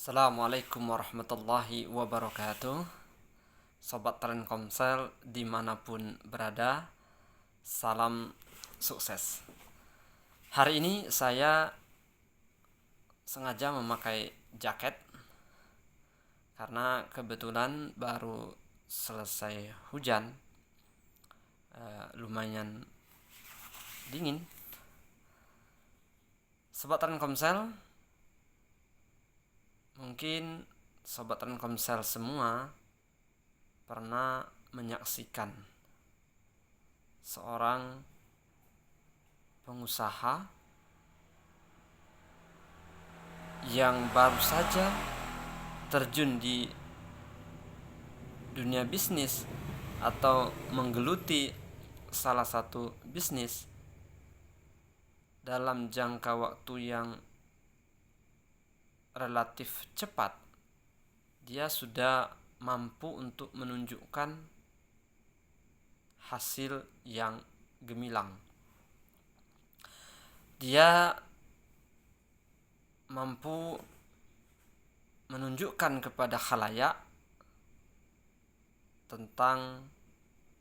Assalamualaikum warahmatullahi wabarakatuh. Sobat Telkomsel dimanapun berada, salam sukses. Hari ini saya sengaja memakai jaket karena kebetulan baru selesai hujan, lumayan dingin. Sobat Telkomsel, mungkin Sobat Telkomsel semua pernah menyaksikan seorang pengusaha yang baru saja terjun di dunia bisnis atau menggeluti salah satu bisnis dalam jangka waktu yang relatif cepat. Dia sudah mampu untuk menunjukkan hasil yang gemilang. Dia mampu menunjukkan kepada khalayak tentang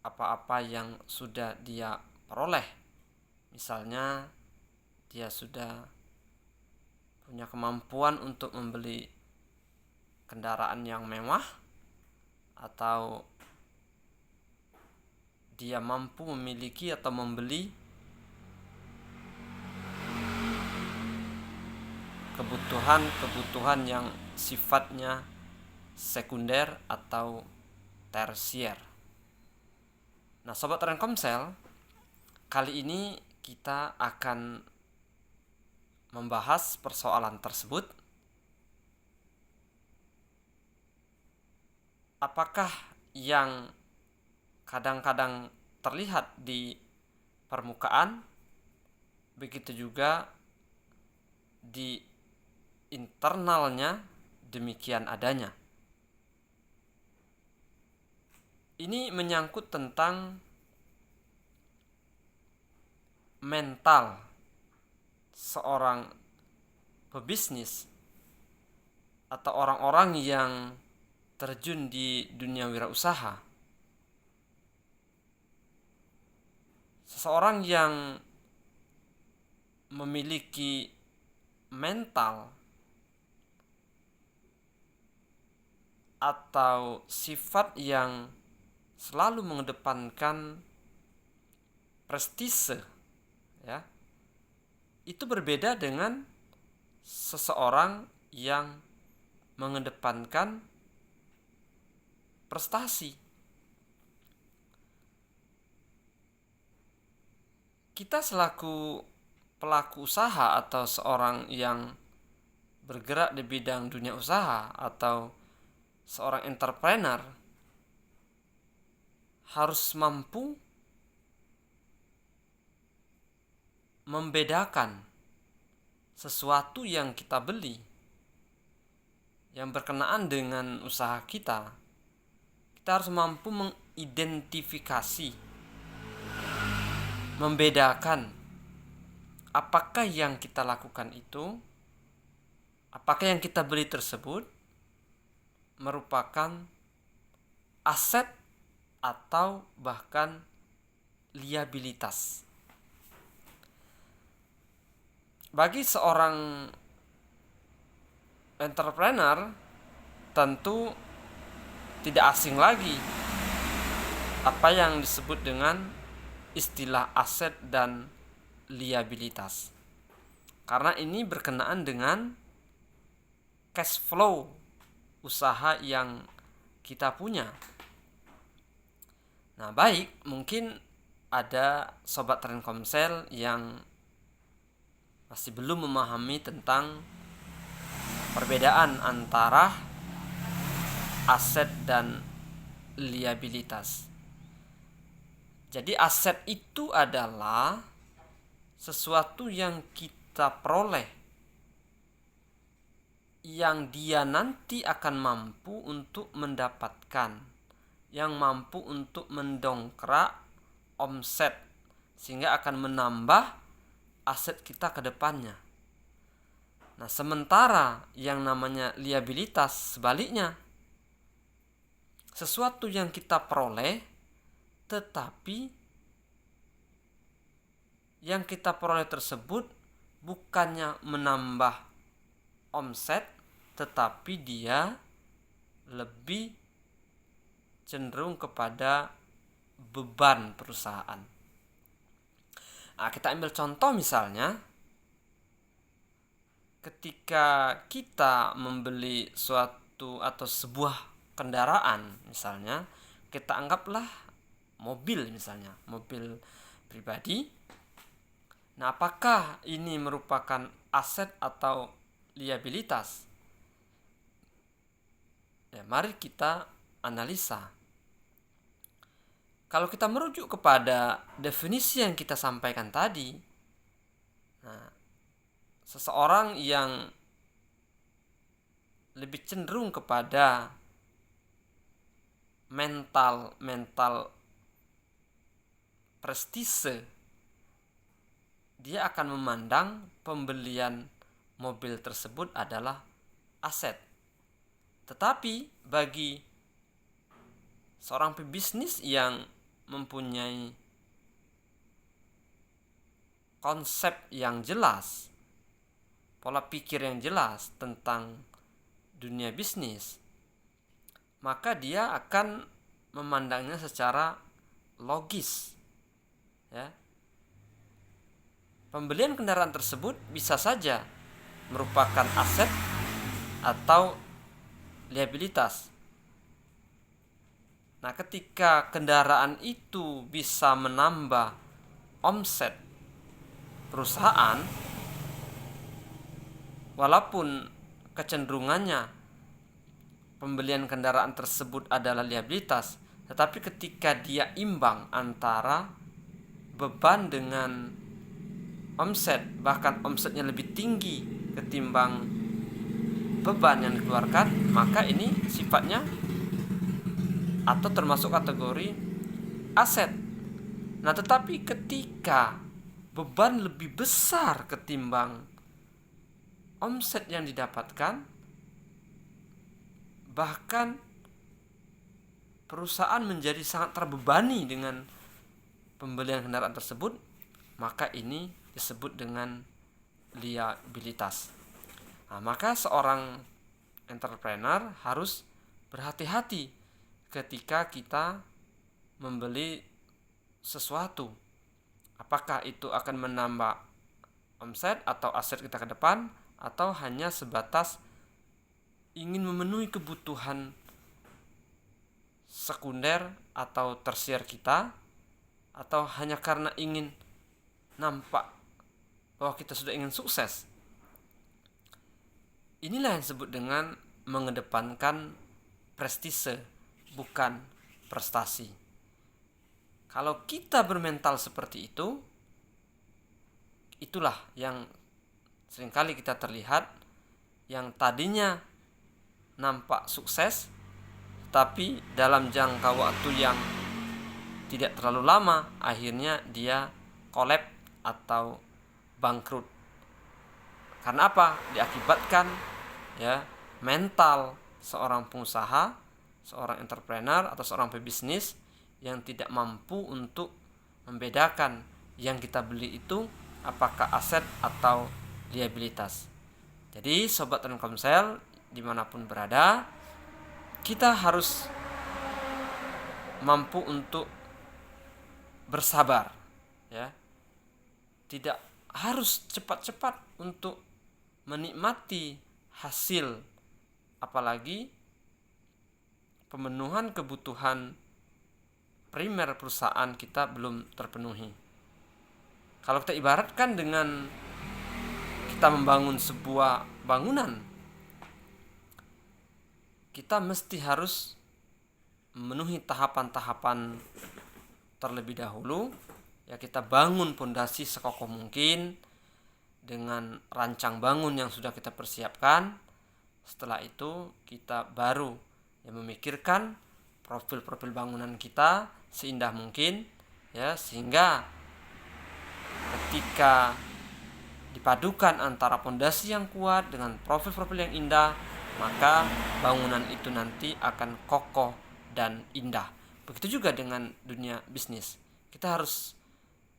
apa-apa yang sudah dia peroleh. Misalnya dia sudah punya kemampuan untuk membeli kendaraan yang mewah, atau dia mampu memiliki atau membeli kebutuhan yang sifatnya sekunder atau tersier. Nah, Sobat Telkomsel, kali ini kita akan membahas persoalan tersebut. Apakah yang kadang-kadang terlihat di permukaan, begitu juga di internalnya demikian adanya. Ini menyangkut tentang mental seorang pebisnis atau orang-orang yang terjun di dunia wirausaha. Seseorang yang memiliki mental atau sifat yang selalu mengedepankan prestise, ya, itu berbeda dengan seseorang yang mengedepankan prestasi. Kita selaku pelaku usaha atau seorang yang bergerak di bidang dunia usaha atau seorang entrepreneur harus mampu membedakan sesuatu yang kita beli yang berkenaan dengan usaha kita. Kita harus mampu mengidentifikasi, membedakan apakah yang kita lakukan itu, apakah yang kita beli tersebut merupakan aset atau bahkan liabilitas. Bagi seorang entrepreneur tentu tidak asing lagi apa yang disebut dengan istilah aset dan liabilitas, karena ini berkenaan dengan cash flow usaha yang kita punya. Nah, baik, mungkin ada Sobat Telkomsel yang masih belum memahami tentang perbedaan antara aset dan liabilitas. Jadi aset itu adalah sesuatu yang kita peroleh, yang dia nanti akan mampu untuk mendapatkan, yang mampu untuk mendongkrak omset, sehingga akan menambah aset kita ke depannya. Nah, sementara yang namanya liabilitas sebaliknya, sesuatu yang kita peroleh, tetapi yang kita peroleh tersebut bukannya menambah omset, tetapi dia lebih cenderung kepada beban perusahaan. Nah, kita ambil contoh misalnya, ketika kita membeli suatu atau sebuah kendaraan, misalnya kita anggaplah mobil, misalnya mobil pribadi. Nah, apakah ini merupakan aset atau liabilitas? Ya, mari kita analisa. Kalau kita merujuk kepada definisi yang kita sampaikan tadi, nah, seseorang yang lebih cenderung kepada mental prestise, dia akan memandang pembelian mobil tersebut adalah aset. Tetapi bagi seorang pebisnis yang mempunyai konsep yang jelas, pola pikir yang jelas tentang dunia bisnis, maka dia akan memandangnya secara logis. Ya. Pembelian kendaraan tersebut bisa saja merupakan aset atau liabilitas. Nah, ketika kendaraan itu bisa menambah omset perusahaan, walaupun kecenderungannya pembelian kendaraan tersebut adalah liabilitas, tetapi ketika dia imbang antara beban dengan omset, bahkan omsetnya lebih tinggi ketimbang beban yang dikeluarkan, maka ini sifatnya atau termasuk kategori aset. Nah, tetapi ketika beban lebih besar ketimbang omset yang didapatkan, bahkan perusahaan menjadi sangat terbebani dengan pembelian kendaraan tersebut, maka ini disebut dengan liabilitas. Nah, maka seorang entrepreneur harus berhati-hati ketika kita membeli sesuatu. Apakah itu akan menambah omset atau aset kita ke depan, atau hanya sebatas ingin memenuhi kebutuhan sekunder atau tersier kita, atau hanya karena ingin nampak bahwa kita sudah ingin sukses. Inilah yang disebut dengan mengedepankan prestise, bukan prestasi. Kalau kita bermental seperti itu, itulah yang seringkali kita terlihat, yang tadinya nampak sukses, tapi dalam jangka waktu yang tidak terlalu lama, akhirnya dia collapse atau bangkrut. Karena apa? Diakibatkan mental seorang pengusaha, seorang entrepreneur atau seorang pebisnis yang tidak mampu untuk membedakan yang kita beli itu apakah aset atau liabilitas. Jadi sobat Telkomsel dimanapun berada, kita harus mampu untuk bersabar, ya. Tidak harus cepat-cepat untuk menikmati hasil, apalagi pemenuhan kebutuhan primer perusahaan kita belum terpenuhi. Kalau kita ibaratkan dengan kita membangun sebuah bangunan, kita mesti harus memenuhi tahapan-tahapan terlebih dahulu. Ya, kita bangun pondasi sekokoh mungkin dengan rancang bangun yang sudah kita persiapkan. Setelah itu kita baru memikirkan profil-profil bangunan kita seindah mungkin, ya, sehingga ketika dipadukan antara pondasi yang kuat dengan profil-profil yang indah, maka bangunan itu nanti akan kokoh dan indah. Begitu juga dengan dunia bisnis. Kita harus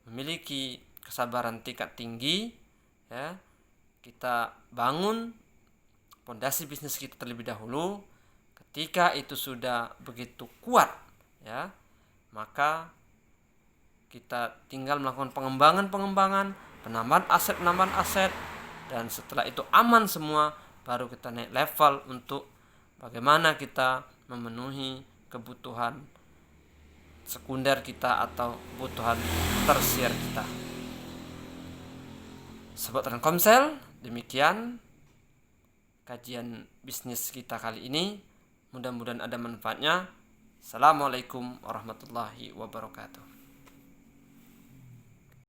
memiliki kesabaran tingkat tinggi, ya. Kita bangun pondasi bisnis kita terlebih dahulu. Ketika itu sudah begitu kuat, ya, maka kita tinggal melakukan pengembangan, penambahan aset, dan setelah itu aman semua, baru kita naik level untuk bagaimana kita memenuhi kebutuhan sekunder kita atau kebutuhan tersier kita. Sobat Telkomsel, demikian kajian bisnis kita kali ini. Mudah-mudahan ada manfaatnya. Assalamualaikum warahmatullahi wabarakatuh.